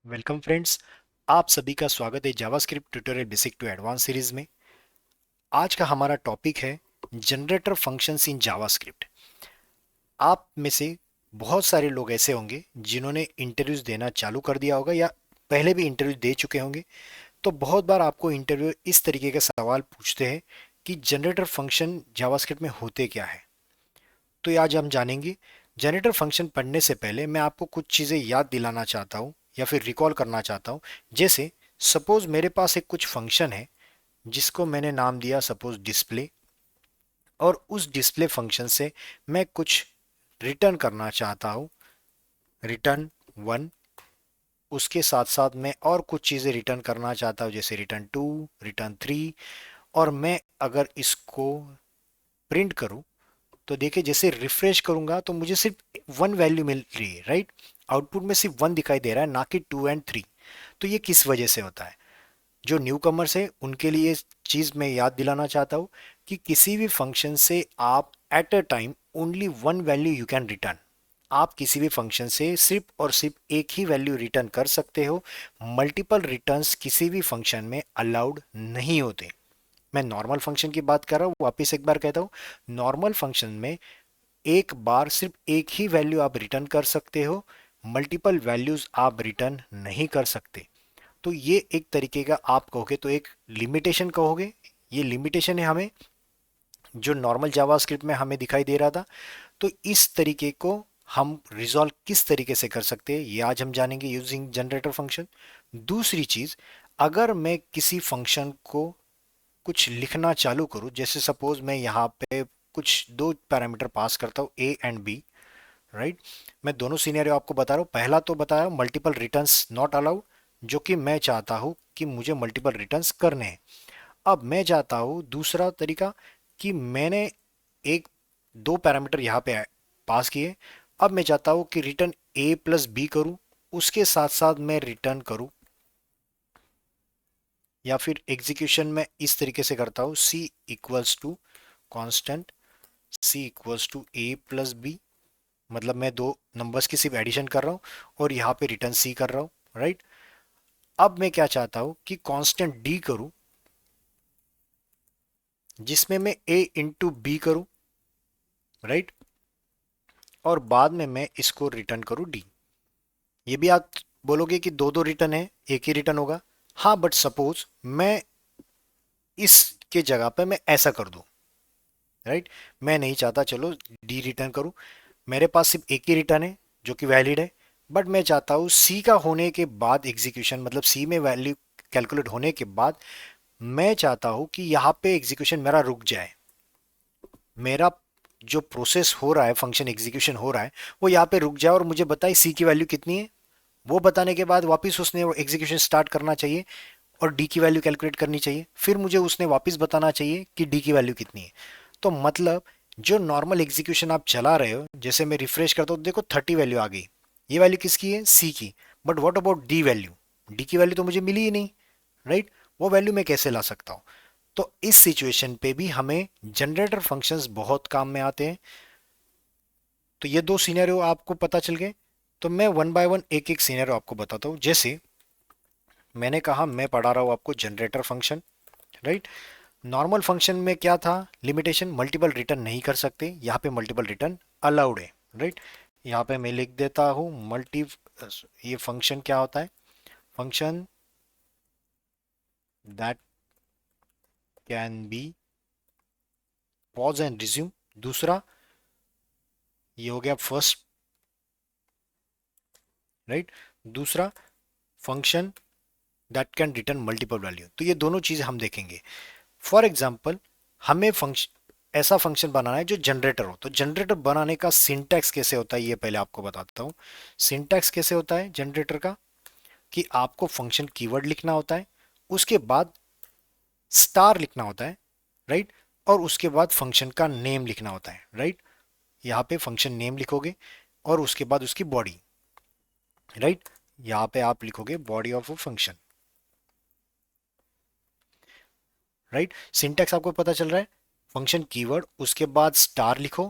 Welcome friends. आप सभी का स्वागत है JavaScript tutorial basic to advance series में। आज का हमारा टॉपिक है जनरेटर फंक्शंस इन जावास्क्रिप्ट। आप में से बहुत सारे लोग ऐसे होंगे जिन्होंने इंटरव्यूज देना चालू कर दिया होगा या पहले भी इंटरव्यू दे चुके होंगे। तो बहुत बार आपको इंटरव्यू इस तरीके के सवाल पूछते हैं कि जनरेटर फंक्शन जावास्क्रिप्ट में होते क्या है। तो ये आज हम जानेंगे। जनरेटर फंक्शन पढ़ने से पहले मैं आपको कुछ चीज़ें याद दिलाना चाहता हूँ या फिर रिकॉल करना चाहता हूँ। जैसे सपोज मेरे पास एक कुछ फंक्शन है जिसको मैंने नाम दिया सपोज डिस्प्ले, और उस डिस्प्ले फंक्शन से मैं कुछ रिटर्न करना चाहता हूँ, रिटर्न वन। उसके साथ साथ मैं और कुछ चीज़ें रिटर्न करना चाहता हूँ जैसे रिटर्न टू, रिटर्न थ्री। और मैं अगर इसको प्रिंट करूँ तो देखिए जैसे रिफ्रेश करूंगा तो मुझे सिर्फ वन वैल्यू मिल रही है, राइट। आउटपुट में सिर्फ वन दिखाई दे रहा है, ना कि टू एंड थ्री। तो ये किस वजह से होता है? जो न्यू कमर्स है उनके लिए चीज मैं याद दिलाना चाहता हूं कि किसी भी फंक्शन से आप at a time only one value you can return. आप किसी भी फंक्शन से सिर्फ और सिर्फ एक ही वैल्यू रिटर्न कर सकते हो। मल्टीपल रिटर्न्स किसी भी फंक्शन में अलाउड नहीं होते। मैं नॉर्मल फंक्शन की बात कर रहा हूँ, वापिस एक बार कहता हूँ। नॉर्मल फंक्शन में एक बार सिर्फ एक ही वैल्यू आप रिटर्न कर सकते हो, मल्टीपल वैल्यूज आप रिटर्न नहीं कर सकते। तो ये एक तरीके का आप कहोगे तो एक लिमिटेशन कहोगे। ये लिमिटेशन है हमें, जो नॉर्मल जावास्क्रिप्ट में हमें दिखाई दे रहा था। तो इस तरीके को हम रिजॉल्व किस तरीके से कर सकते हैं ये आज हम जानेंगे यूजिंग जनरेटर फंक्शन। दूसरी चीज, अगर मैं किसी फंक्शन को कुछ लिखना चालू करूं, जैसे सपोज मैं यहाँ पे कुछ दो पैरामीटर पास करता हूँ ए एंड बी, राइट। मैं दोनों सिनेरियो आपको बता रहा हूँ। पहला तो बताया मल्टीपल रिटर्न्स नॉट अलाउड, जो कि मैं चाहता हूँ कि मुझे मल्टीपल रिटर्न्स करने हैं। अब मैं चाहता हूँ दूसरा तरीका कि मैंने एक दो पैरामीटर यहाँ पे पास किए। अब मैं चाहता हूँ कि रिटर्न ए प्लस बी करूँ, उसके साथ साथ मैं रिटर्न करूँ, या फिर एग्जीक्यूशन में इस तरीके से करता हूँ c equals to constant c equals to a plus b. मतलब मैं दो नंबर्स की सिर्फ एडिशन कर रहा हूँ और यहाँ पे रिटर्न सी कर रहा हूँ, राइट। अब मैं क्या चाहता हूँ कि कांस्टेंट डी करूँ, जिसमें मैं ए इंटू बी करूँ, राइट। और बाद में मैं इसको रिटर्न करूँ डी। ये भी आप बोलोगे कि दो दो रिटर्न है, एक ही रिटर्न होगा। हाँ, बट सपोज मैं इसके जगह पे मैं ऐसा कर दूं, राइट। मैं नहीं चाहता चलो डी रिटर्न करूं, मेरे पास सिर्फ एक ही रिटर्न है जो कि वैलिड है। बट मैं चाहता हूँ सी का होने के बाद एग्जीक्यूशन, मतलब सी में वैल्यू कैलकुलेट होने के बाद मैं चाहता हूँ कि यहाँ पे एग्जीक्यूशन मेरा रुक जाए। मेरा जो प्रोसेस हो रहा है, फंक्शन एग्जीक्यूशन हो रहा है, वो यहाँ पे रुक जाए और मुझे बताए सी की वैल्यू कितनी है। वो बताने के बाद वापस उसने एग्जीक्यूशन स्टार्ट करना चाहिए और डी की वैल्यू कैलकुलेट करनी चाहिए। फिर मुझे उसने वापस बताना चाहिए कि डी की वैल्यू कितनी है। तो मतलब जो नॉर्मल एग्जीक्यूशन आप चला रहे हो, जैसे मैं रिफ्रेश करता हूँ, देखो 30 वैल्यू आ गई। ये वैल्यू किसकी है? सी की। But what about D value? D की वैल्यू तो मुझे मिली ही नहीं, राइट। वो वैल्यू मैं कैसे ला सकता हूँ? तो इस सिचुएशन पे भी हमें जनरेटर फंक्शंस बहुत काम में आते हैं। तो ये दो सिनेरियो आपको पता चल गए। तो मैं वन बाय वन एक एक सिनेरियो आपको बताता हूँ। जैसे मैंने कहा मैं पढ़ा रहा हूँ आपको generator function, right. Normal function में क्या था? लिमिटेशन, मल्टीपल रिटर्न नहीं कर सकते। यहाँ पे मल्टीपल रिटर्न अलाउड है, राइट। यहाँ पे मैं लिख देता हूँ मल्टी। ये फंक्शन क्या होता है? Function that can be pause and resume. दूसरा ये हो गया फर्स्ट, राइट। दूसरा function that can return multiple value. तो ये दोनों चीजें हम देखेंगे। फॉर एग्जाम्पल, हमें फंक्शन ऐसा फंक्शन बनाना है जो जनरेटर हो। तो जनरेटर बनाने का सिंटैक्स कैसे होता है ये पहले आपको बताता हूँ। सिंटैक्स कैसे होता है जनरेटर का, कि आपको फंक्शन कीवर्ड लिखना होता है, उसके बाद स्टार लिखना होता है, राइट। और उसके बाद फंक्शन का नेम लिखना होता है, राइट। यहाँ पे फंक्शन नेम लिखोगे और उसके बाद उसकी बॉडी, राइट। यहाँ पे आप लिखोगे body of a function, right. Syntax आपको पता चल रहा है? फंक्शन कीवर्ड, उसके बाद स्टार लिखो,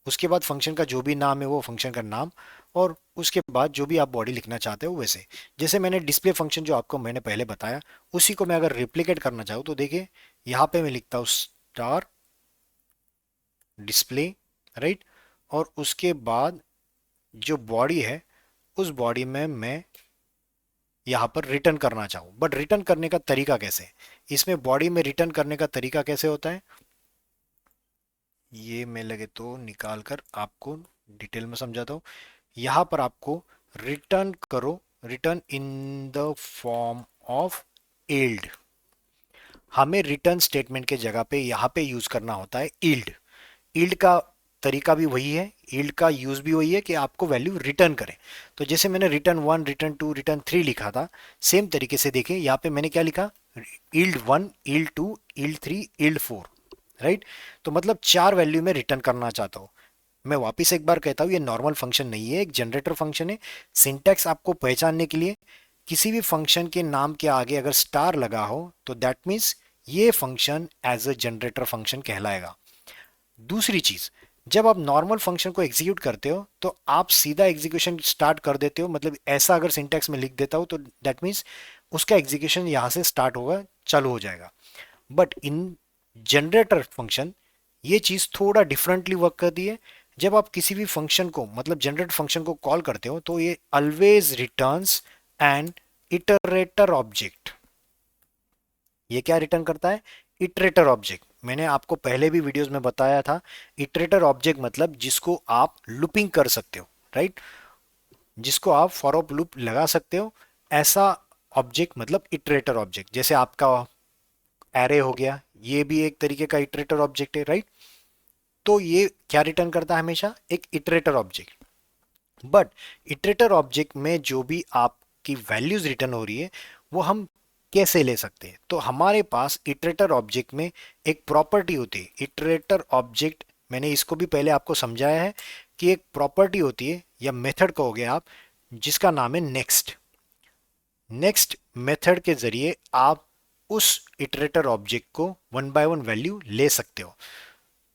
उसके बाद फंक्शन का जो भी नाम है वो फंक्शन का नाम, और उसके बाद जो भी आप बॉडी लिखना चाहते हो वैसे। जैसे मैंने डिस्प्ले फंक्शन जो आपको मैंने पहले बताया, उसी को मैं अगर रिप्लिकेट करना चाहूँ तो देखिए यहाँ पे मैं लिखता हूँ स्टार डिस्प्ले, राइट। और उसके बाद जो बॉडी है उस बॉडी में मैं यहाँ पर रिटर्न करना चाहूँ, बट रिटर्न करने का तरीका कैसे, इसमें बॉडी में रिटर्न करने का तरीका कैसे होता है, ये मैं लगे तो निकाल कर आपको डिटेल में समझाता हूँ। यहाँ पर आपको रिटर्न करो, return in the form of yield. हमें रिटर्न स्टेटमेंट के जगह पे यहाँ पे यूज करना होता है ईल्ड। ईल्ड का तरीका भी वही है, ईल्ड का यूज भी वही है कि आपको वैल्यू रिटर्न करें। तो जैसे मैंने return one, return two, return three लिखा था, सेम तरीके से देखिए यहाँ पे मैंने क्या लिखा, yield one, yield two, yield three, yield four, right. तो मतलब चार वैल्यू में रिटर्न करना चाहता हूँ। मैं वापस एक बार कहता हूँ, ये नॉर्मल फंक्शन नहीं है, एक जनरेटर फंक्शन है। सिंटैक्स आपको पहचानने के लिए, किसी भी फंक्शन के नाम के आगे अगर स्टार लगा हो तो दैट मीन्स ये function as a generator function कहलाएगा। दूसरी चीज, जब आप नॉर्मल फंक्शन को एग्जीक्यूट करते हो तो आप सीधा एग्जीक्यूशन स्टार्ट कर देते हो, मतलब ऐसा अगर सिंटैक्स में लिख देता हो तो दैट मीन्स उसका एग्जीक्यूशन यहां से स्टार्ट होगा, चालू हो जाएगा। बट इन जनरेटर फंक्शन ये चीज थोड़ा डिफरेंटली वर्क करती है। जब आप किसी भी फंक्शन को, मतलब जनरेट फंक्शन को कॉल करते हो तो ये always returns an iterator object. ये क्या रिटर्न करता है, इटरेटर ऑब्जेक्ट। मैंने आपको पहले भी वीडियोस में बताया था, इटरेटर ऑब्जेक्ट मतलब जिसको आप लूपिंग कर सकते हो, राइट, जिसको आप फॉर ऑफ लूप लगा सकते हो, ऐसा ऑब्जेक्ट मतलब इटरेटर ऑब्जेक्ट। जैसे आपका एरे हो गया, ये भी एक तरीके का इटरेटर ऑब्जेक्ट है, राइट। तो ये क्या रिटर्न करता है, हमेशा एक iterator object. But iterator object में जो भी आपकी वैल्यूज रिटर्न हो रही है वो हम कैसे ले सकते हैं, तो हमारे पास इटरेटर ऑब्जेक्ट में एक प्रॉपर्टी होती है, इटरेटर ऑब्जेक्ट। मैंने इसको भी पहले आपको समझाया है कि एक प्रॉपर्टी होती है या मेथड कहोगे आप, जिसका नाम है नेक्स्ट। नेक्स्ट मेथड के जरिए आप उस इटरेटर ऑब्जेक्ट को वन बाय वन वैल्यू ले सकते हो।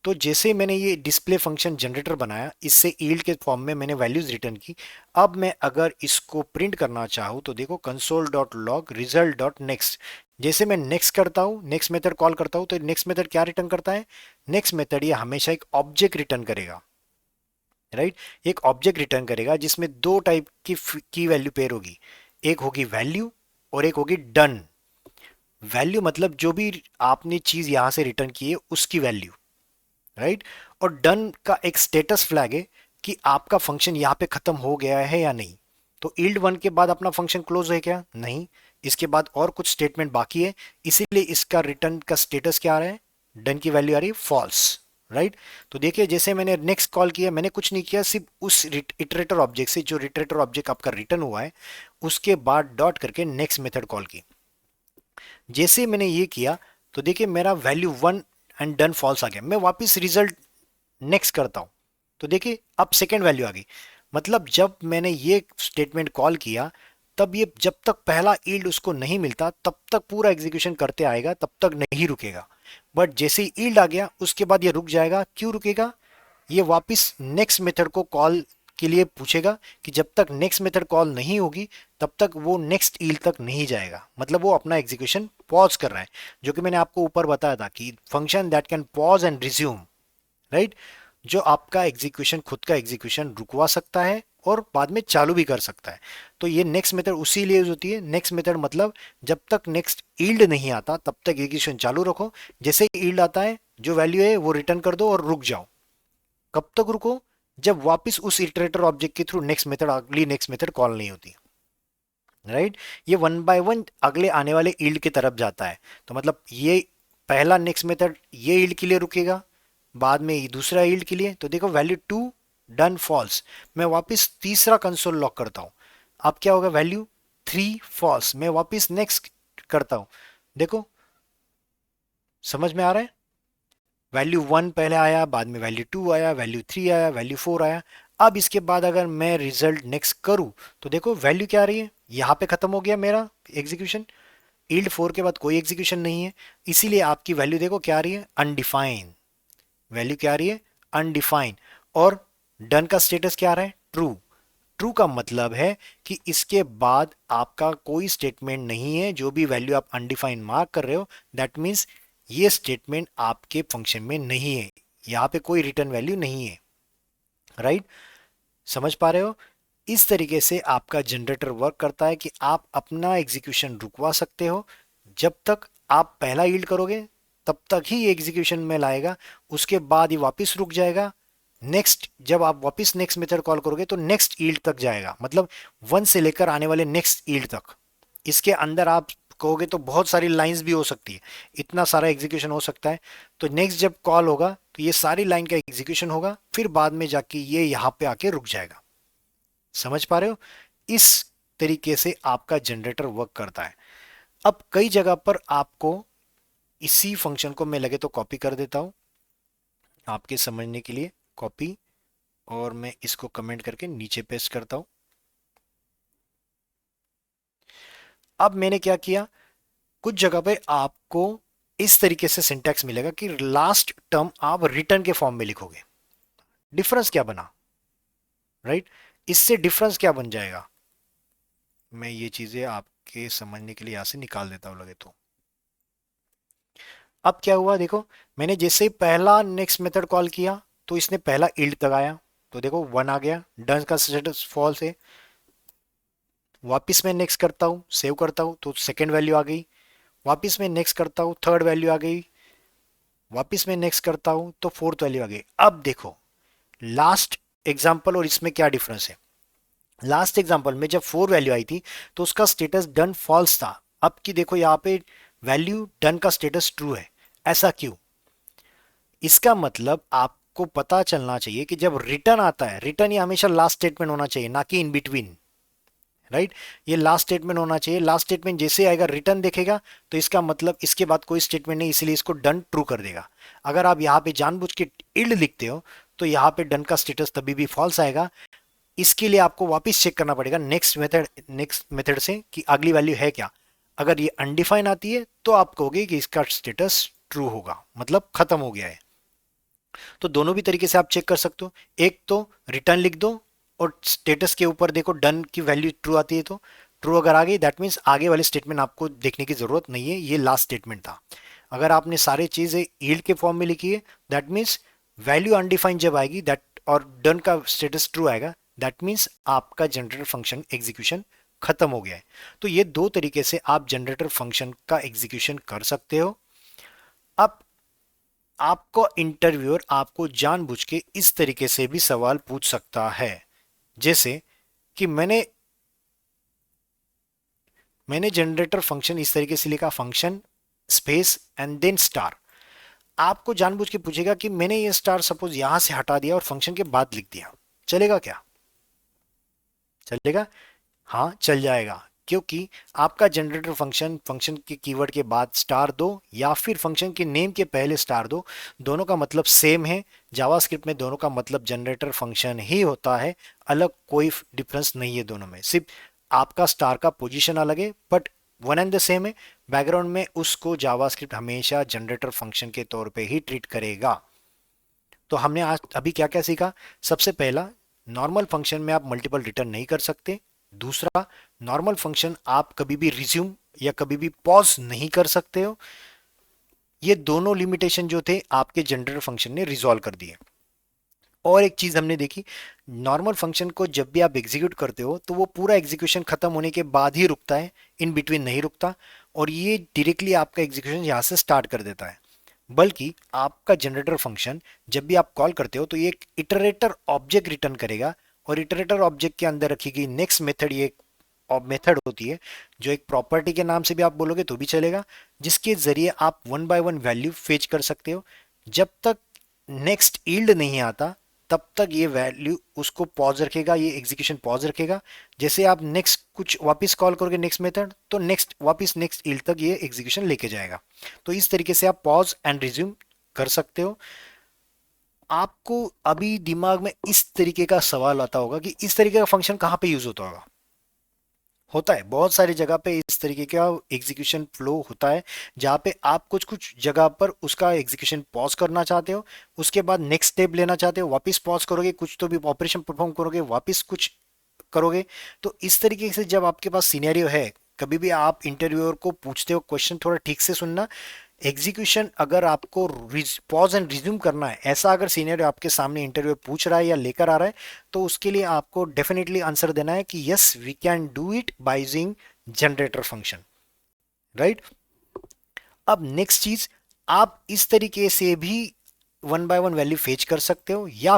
तो जैसे मैंने ये डिस्प्ले फंक्शन जनरेटर बनाया, इससे ईल्ड के फॉर्म में मैंने वैल्यूज रिटर्न की। अब मैं अगर इसको प्रिंट करना चाहूँ तो देखो console dot log result dot next. जैसे मैं नेक्स्ट करता हूँ, नेक्स्ट मेथड कॉल करता हूँ, तो नेक्स्ट मेथड क्या रिटर्न करता है, नेक्स्ट मेथड ये हमेशा एक ऑब्जेक्ट रिटर्न करेगा, राइट। एक ऑब्जेक्ट रिटर्न करेगा जिसमें दो टाइप की वैल्यू पेयर होगी, एक होगी वैल्यू और एक होगी डन। वैल्यू मतलब जो भी आपने चीज यहां से रिटर्न की है उसकी वैल्यू, राइट। और डन का एक स्टेटस फ्लैग है कि आपका फंक्शन यहाँ पे खत्म हो गया है या नहीं। तो ईल्ड वन के बाद अपना फंक्शन क्लोज है क्या, नहीं, इसके बाद और कुछ स्टेटमेंट बाकी है, इसीलिए इसका रिटर्न का स्टेटस क्या आ रहा है, डन की वैल्यू आ रही है फॉल्स, राइट। तो देखिए जैसे मैंने नेक्स्ट कॉल किया, मैंने कुछ नहीं किया, सिर्फ उस इटरेटर ऑब्जेक्ट से जो इटरेटर ऑब्जेक्ट आपका रिटर्न हुआ है उसके बाद डॉट करके नेक्स्ट मेथड कॉल की। जैसे मैंने ये किया तो देखिए मेरा value one and done falls आ गया। मैं वापस रिजल्ट नेक्स्ट करता हूं तो देखिए अब सेकेंड वैल्यू आ गई। मतलब जब मैंने ये स्टेटमेंट कॉल किया तब ये जब तक पहला ईल्ड उसको नहीं मिलता तब तक पूरा एग्जीक्यूशन करते आएगा, तब तक नहीं रुकेगा। बट जैसे ही ईल्ड आ गया उसके बाद ये रुक जाएगा। क्यों रुकेगा, ये वापस नेक्स्ट मेथड को कॉल के लिए पूछेगा कि जब तक नेक्स्ट मेथड कॉल नहीं होगी तब तक वो नेक्स्ट ईल्ड तक नहीं जाएगा, मतलब वो अपना एग्जीक्यूशन पॉज कर रहा है। जो कि मैंने आपको ऊपर बताया था कि function that can pause and resume, right, जो आपका एग्जीक्यूशन, खुद का एग्जीक्यूशन रुकवा सकता है और बाद में चालू भी कर सकता है। तो ये नेक्स्ट मेथड उसी लिए यूज होती है। नेक्स्ट मेथड मतलब जब तक नेक्स्ट ईल्ड नहीं आता तब तक एग्जीक्यूशन चालू रखो, जैसे ईल्ड आता है जो वैल्यू है वो रिटर्न कर दो और रुक जाओ। कब तक रुको, जब वापस उस इटरेटर ऑब्जेक्ट के थ्रू नेक्स्ट मेथड, अगली नेक्स्ट मेथड कॉल नहीं होती, राइट। ये वन बाय वन अगले आने वाले ईल्ड की तरफ जाता है। तो मतलब ये पहला नेक्स्ट मेथड ये ईल्ड के लिए रुकेगा, बाद में ये दूसरा ईल्ड के लिए। तो देखो वैल्यू टू डन फॉल्स, मैं वापस तीसरा कंसोल लॉक करता हूं, अब क्या होगा, वैल्यू थ्री फॉल्स, मैं वापस नेक्स्ट करता हूं। देखो समझ में आ रहा है, वैल्यू वन पहले आया, बाद में वैल्यू टू आया, वैल्यू थ्री आया, वैल्यू फोर आया। अब इसके बाद अगर मैं रिजल्ट नेक्स्ट करूं तो देखो वैल्यू क्या आ रही है, यहां पे खत्म हो गया मेरा एग्जीक्यूशन, ईल्ड फोर के बाद कोई एग्जीक्यूशन नहीं है। इसीलिए आपकी वैल्यू देखो क्या आ रही है, अनडिफाइन। वैल्यू क्या आ रही है, अनडिफाइन। और डन का स्टेटस क्या आ रहा है, ट्रू। ट्रू का मतलब है कि इसके बाद आपका कोई स्टेटमेंट नहीं है, जो भी वैल्यू आप अनडिफाइंड मार्क कर रहे हो दैट मीन्स ये स्टेटमेंट आपके फंक्शन में नहीं है, यहां पे कोई रिटर्न वैल्यू नहीं है। राइट, समझ पा रहे हो? इस तरीके से आपका जनरेटर वर्क करता है कि आप अपना एग्जीक्यूशन रुकवा सकते हो। जब तक आप पहला यील्ड करोगे तब तक ही ये एग्जीक्यूशन में लाएगा, उसके बाद ये वापस रुक जाएगा। नेक्स्ट जब आप वापस नेक्स्ट मेथड कॉल करोगे तो नेक्स्ट यील्ड तक जाएगा, मतलब वन से लेकर आने वाले नेक्स्ट यील्ड तक। इसके अंदर आप कहोगे तो बहुत सारी लाइंस भी हो सकती है, इतना सारा एग्जीक्यूशन हो सकता है। तो नेक्स्ट जब कॉल होगा तो ये सारी लाइन का एग्जीक्यूशन होगा, फिर बाद में जाके ये यहां पे आके रुक जाएगा। समझ पा रहे हो? इस तरीके से आपका जनरेटर वर्क करता है। अब कई जगह पर आपको इसी फंक्शन को मैं लगे तो कॉपी कर देता हूं आपके समझने के लिए, कॉपी, और मैं इसको कमेंट करके नीचे पेस्ट करता हूं। अब मैंने क्या किया, कुछ जगह पे आपको इस तरीके से सिंटैक्स मिलेगा कि लास्ट टर्म आप रिटर्न के फॉर्म में लिखोगे। डिफरेंस क्या बना, राइट? इससे डिफरेंस क्या बन जाएगा, मैं ये चीजें आपके समझने के लिए यहां से निकाल देता हूं लगे तो। अब क्या हुआ देखो, मैंने जैसे ही पहला नेक्स्ट मेथड कॉल किया तो इसने पहला इल्ड तक आया, तो देखो वन आ गया, डन का स्टेटस फॉल्स है। वापिस मैं नेक्स्ट करता हूँ, सेव करता हूँ तो सेकेंड वैल्यू आ गई। वापिस मैं नेक्स्ट करता हूँ, थर्ड वैल्यू आ गई। वापिस मैं नेक्स्ट करता हूँ तो फोर्थ वैल्यू आ गई। अब देखो लास्ट एग्जाम्पल और इसमें क्या डिफरेंस है। लास्ट एग्जाम्पल में जब फोर वैल्यू आई थी तो उसका स्टेटस डन फॉल्स था। अब की देखो यहाँ पे वैल्यू डन का स्टेटस ट्रू है। ऐसा क्यों? इसका मतलब आपको पता चलना चाहिए कि जब रिटर्न आता है, रिटर्न ये हमेशा लास्ट स्टेटमेंट होना चाहिए, ना कि इन बिटवीन। राइट, ये लास्ट स्टेटमेंट होना चाहिए। लास्ट स्टेटमेंट जैसे आएगा रिटर्न देखेगा तो इसका मतलब इसके बाद कोई स्टेटमेंट नहीं, इसलिए इसको डन ट्रू कर देगा। अगर आप यहाँ पे जानबूझ के इल्ड लिखते हो तो यहाँ पे डन का स्टेटस तभी भी फॉल्स आएगा। इसके लिए आपको वापस चेक करना पड़ेगा नेक्स्ट मेथड से कि अगली वैल्यू है क्या। अगर ये अनडिफाइन आती है तो आप कहोगे कि इसका स्टेटस ट्रू होगा, मतलब खत्म हो गया है। तो दोनों भी तरीके से आप चेक कर सकते हो। एक तो रिटर्न लिख दो और स्टेटस के ऊपर देखो डन की वैल्यू ट्रू आती है तो ट्रू अगर आ गई दैट मीन्स आगे वाले स्टेटमेंट आपको देखने की जरूरत नहीं है, ये लास्ट स्टेटमेंट था। अगर आपने सारी चीजें यील्ड के फॉर्म में लिखी है दैट मीन्स वैल्यू अनडिफाइंड जब आएगी दैट और डन का स्टेटस ट्रू आएगा दैट मीन्स आपका जनरेटर फंक्शन एग्जीक्यूशन खत्म हो गया है। तो ये दो तरीके से आप जनरेटर फंक्शन का एग्जीक्यूशन कर सकते हो। अब आपको इंटरव्यूअर आपको जानबूझ के इस तरीके से भी सवाल पूछ सकता है, जैसे कि मैंने जनरेटर फंक्शन इस तरीके से लिखा, function space and then star. आपको जानबूझ के पूछेगा कि मैंने ये स्टार सपोज यहां से हटा दिया और फंक्शन के बाद लिख दिया, चलेगा क्या? चलेगा, हाँ चल जाएगा, क्योंकि आपका जनरेटर फंक्शन फंक्शन के कीवर्ड के बाद स्टार दो या फिर फंक्शन के नेम के पहले स्टार दो, दोनों का मतलब सेम है। जावास्क्रिप्ट में दोनों का मतलब जनरेटर फंक्शन ही होता है, अलग कोई डिफरेंस नहीं है दोनों में, सिर्फ आपका स्टार का पोजीशन अलग है but one and the same है। बैकग्राउंड में उसको जावास्क्रिप्ट हमेशा जनरेटर फंक्शन के तौर पे ही ट्रीट करेगा। तो हमने आज अभी क्या क्या सीखा। सबसे पहला, नॉर्मल फंक्शन में आप मल्टीपल रिटर्न नहीं कर सकते। दूसरा, नॉर्मल फंक्शन आप कभी भी रिज्यूम या कभी भी पॉज नहीं कर सकते हो। ये दोनों लिमिटेशन जो थे आपके जनरेटर फंक्शन ने रिजॉल्व कर दिए। और एक चीज हमने देखी, नॉर्मल फंक्शन को जब भी आप एग्जीक्यूट करते हो तो वो पूरा एग्जीक्यूशन खत्म होने के बाद ही रुकता है, इन बिटवीन नहीं रुकता। और ये डायरेक्टली आपका एग्जीक्यूशन यहां से स्टार्ट कर देता है। बल्कि आपका जनरेटर फंक्शन जब भी आप कॉल करते हो तो ये एक इटरेटर ऑब्जेक्ट रिटर्न करेगा, और इटरेटर ऑब्जेक्ट के अंदर रखी गई नेक्स्ट मेथड ये मेथड होती है जो एक प्रॉपर्टी के नाम से भी आप बोलोगे तो भी चलेगा, जिसके जरिए आप one by one value fetch कर सकते हो। जब तक नेक्स्ट यील्ड नहीं आता तब तक ये वैल्यू उसको पॉज रखेगा, ये एग्जीक्यूशन पॉज रखेगा। जैसे आप नेक्स्ट कुछ वापस कॉल करोगे नेक्स्ट मेथड तो नेक्स्ट वापस नेक्स्ट यील्ड तक ये एग्जीक्यूशन लेके जाएगा। तो इस तरीके से आप पॉज एंड रिज्यूम कर सकते हो। आपको अभी दिमाग में इस तरीके का सवाल आता होगा कि इस तरीके का फंक्शन कहां पे यूज होता होगा। होता है बहुत सारी जगह पे इस तरीके का एग्जीक्यूशन फ्लो होता है, जहाँ पे आप कुछ कुछ जगह पर उसका एग्जीक्यूशन पॉज करना चाहते हो, उसके बाद नेक्स्ट स्टेप लेना चाहते हो, वापस पॉज करोगे, कुछ तो भी ऑपरेशन परफॉर्म करोगे, वापस कुछ करोगे। तो इस तरीके से जब आपके पास सिनेरियो है, कभी भी आप इंटरव्यूअर को पूछते हो क्वेश्चन, थोड़ा ठीक से सुनना। एग्जीक्यूशन अगर आपको पॉज एंड रिज्यूम करना है, ऐसा अगर सीनियर आपके सामने इंटरव्यू पूछ रहा है या लेकर आ रहा है, तो उसके लिए आपको डेफिनेटली आंसर देना है कि yes we can do it by using generator function, right. अब नेक्स्ट चीज, आप इस तरीके से भी one by one value fetch कर सकते हो, या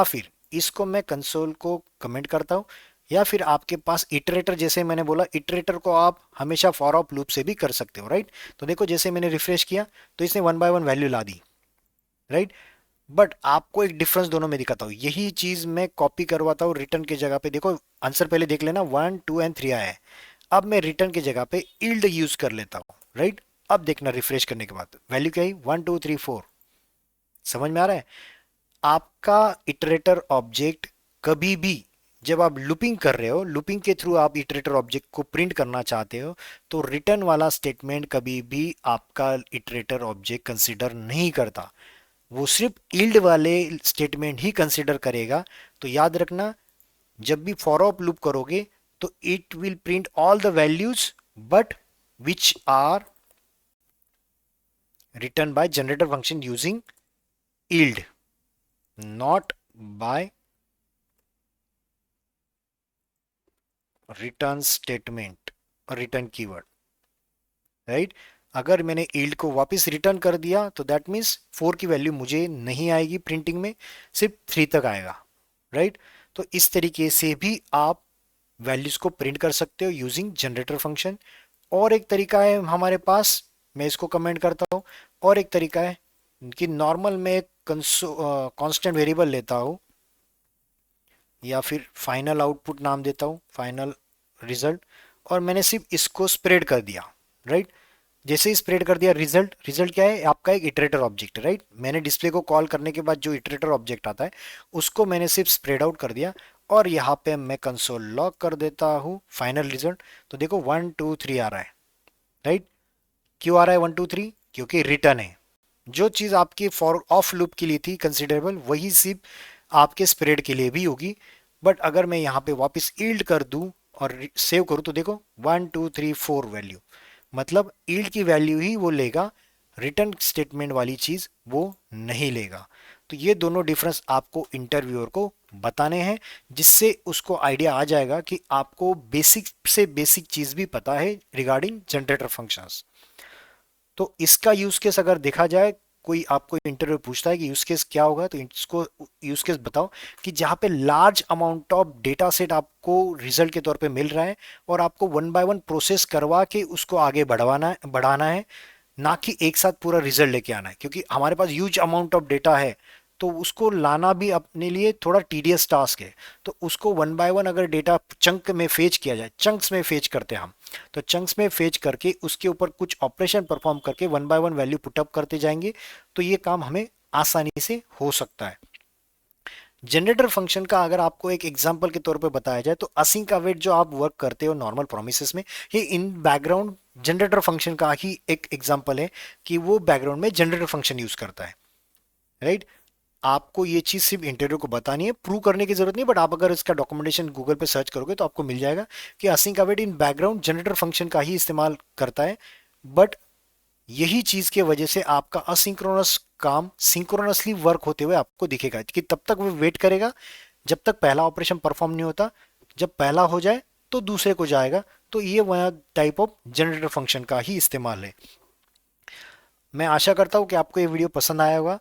फिर इसको मैं कंसोल को कमेंट करता हूं, या फिर आपके पास इटरेटर, जैसे मैंने बोला इटरेटर को आप हमेशा फॉर ऑफ लूप से भी कर सकते हो, राइट। तो देखो जैसे मैंने रिफ्रेश किया तो इसने वन बाय वन वैल्यू ला दी, राइट। बट आपको एक डिफरेंस दोनों में दिखाता हूँ, यही चीज मैं कॉपी करवाता हूँ रिटर्न की जगह पे। देखो आंसर पहले देख लेना, 1 2 एंड 3 आया है। अब मैं रिटर्न की जगह पे इल्ड यूज कर लेता हूँ, राइट। अब देखना रिफ्रेश करने के बाद वैल्यू क्या आई, 1 2 3 4। समझ में आ रहा है? आपका इटरेटर ऑब्जेक्ट कभी भी, जब आप लूपिंग कर रहे हो, लूपिंग के थ्रू आप इटरेटर ऑब्जेक्ट को प्रिंट करना चाहते हो, तो रिटर्न वाला स्टेटमेंट कभी भी आपका इटरेटर ऑब्जेक्ट कंसीडर नहीं करता, वो सिर्फ यील्ड वाले स्टेटमेंट ही कंसीडर करेगा। तो याद रखना, जब भी फॉर ऑफ लूप करोगे तो it will print all the values but which are return by generator function using yield, not by return statement और रिटर्न कीवर्ड, राइट। अगर मैंने yield को वापस रिटर्न कर दिया तो दैट मीन्स 4 की वैल्यू मुझे नहीं आएगी प्रिंटिंग में, सिर्फ 3 तक आएगा, राइट। तो इस तरीके से भी आप वैल्यूज को प्रिंट कर सकते हो यूजिंग जनरेटर फंक्शन। और एक तरीका है हमारे पास, मैं इसको कमेंट करता हूं, और एक तरीका है कि नॉर्मल में कांस्टेंट वेरिएबल लेता हूं, या फिर फाइनल आउटपुट नाम देता हूं, फाइनल रिजल्ट, और मैंने सिर्फ इसको स्प्रेड कर दिया, राइट। जैसे ही स्प्रेड कर दिया, रिजल्ट रिजल्ट क्या है, आपका एक इटरेटर ऑब्जेक्ट, राइट। मैंने डिस्प्ले को कॉल करने के बाद जो इटरेटर ऑब्जेक्ट आता है उसको मैंने सिर्फ स्प्रेड आउट कर दिया, और यहाँ पे मैं कंसोल लॉग कर देता हूँ फाइनल रिजल्ट। तो देखो 1 2 3 आ रहा है, राइट। क्यों आ रहा है 1 2 3? क्योंकि रिटर्न है। जो चीज आपकी फॉर ऑफ लूप के लिए थी कंसिडरेबल, वही सिर्फ आपके स्प्रेड के लिए भी होगी। बट अगर मैं यहाँ पे वापस ईल्ड कर दूं और सेव करूं तो देखो 1 2 3 4 वैल्यू, मतलब ईल्ड की वैल्यू ही वो लेगा, रिटर्न स्टेटमेंट वाली चीज वो नहीं लेगा। तो ये दोनों डिफरेंस आपको इंटरव्यूअर को बताने हैं, जिससे उसको आइडिया आ जाएगा कि आपको बेसिक से बेसिक चीज भी पता है रिगार्डिंग जनरेटर फंक्शंस। तो इसका यूज केस अगर देखा जाए, कोई आपको इंटरव्यू पूछता है कि यूज केस क्या होगा, तो इसको यूज केस बताओ कि जहां पे large amount of data set आपको रिजल्ट के तौर पे मिल रहा है, और आपको वन बाय वन प्रोसेस करवा के उसको आगे बढ़ाना है, ना कि एक साथ पूरा रिजल्ट लेके आना है। क्योंकि हमारे पास ह्यूज अमाउंट ऑफ डेटा है, तो उसको लाना भी अपने लिए थोड़ा टीडियस टास्क है। तो उसको वन बाय वन अगर डेटा चंक में फेच किया जाए, चंक्स में फेच करते हैं हम, तो चंक्स में फेच करके उसके ऊपर कुछ ऑपरेशन परफॉर्म करके one by one value put up करते जाएंगे, तो ये काम हमें आसानी से हो सकता है। जनरेटर फंक्शन का अगर आपको एक एग्जांपल के तौर पे बताया जाए, तो असिंक अवेट जो आप वर्क करते हो नॉर्मल प्रोमिसेस में, ये इन बैकग्राउंड जनरेटर फंक्शन का ही एक एग्जांपल है कि वो बैकग्राउंड में जनरेटर फंक्शन यूज करता है, राइट। आपको ये चीज सिर्फ इंटरव्यू को बतानी है, प्रूव करने की जरूरत नहीं, बट आप अगर इसका डॉक्यूमेंटेशन गूगल पे सर्च करोगे तो आपको मिल जाएगा कि async await in background generator function का ही इस्तेमाल करता है। बट यही चीज के वजह से आपका असिंक्रोनस काम सिंक्रोनसली वर्क होते हुए आपको दिखेगा, कि तब तक वो वेट करेगा जब तक पहला ऑपरेशन परफॉर्म नहीं होता, जब पहला हो जाए तो दूसरे को जाएगा। तो ये वह टाइप ऑफ जनरेटर फंक्शन का ही इस्तेमाल है। मैं आशा करता हूं कि आपको ये वीडियो पसंद आया होगा।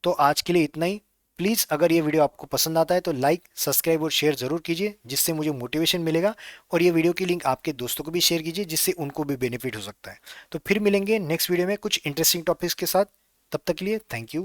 तो आज के लिए इतना ही। प्लीज़ अगर ये वीडियो आपको पसंद आता है तो लाइक सब्सक्राइब और शेयर ज़रूर कीजिए, जिससे मुझे मोटिवेशन मिलेगा। और ये वीडियो की लिंक आपके दोस्तों को भी शेयर कीजिए, जिससे उनको भी बेनिफिट हो सकता है। तो फिर मिलेंगे नेक्स्ट वीडियो में कुछ इंटरेस्टिंग टॉपिक्स के साथ। तब तक के लिए थैंक यू।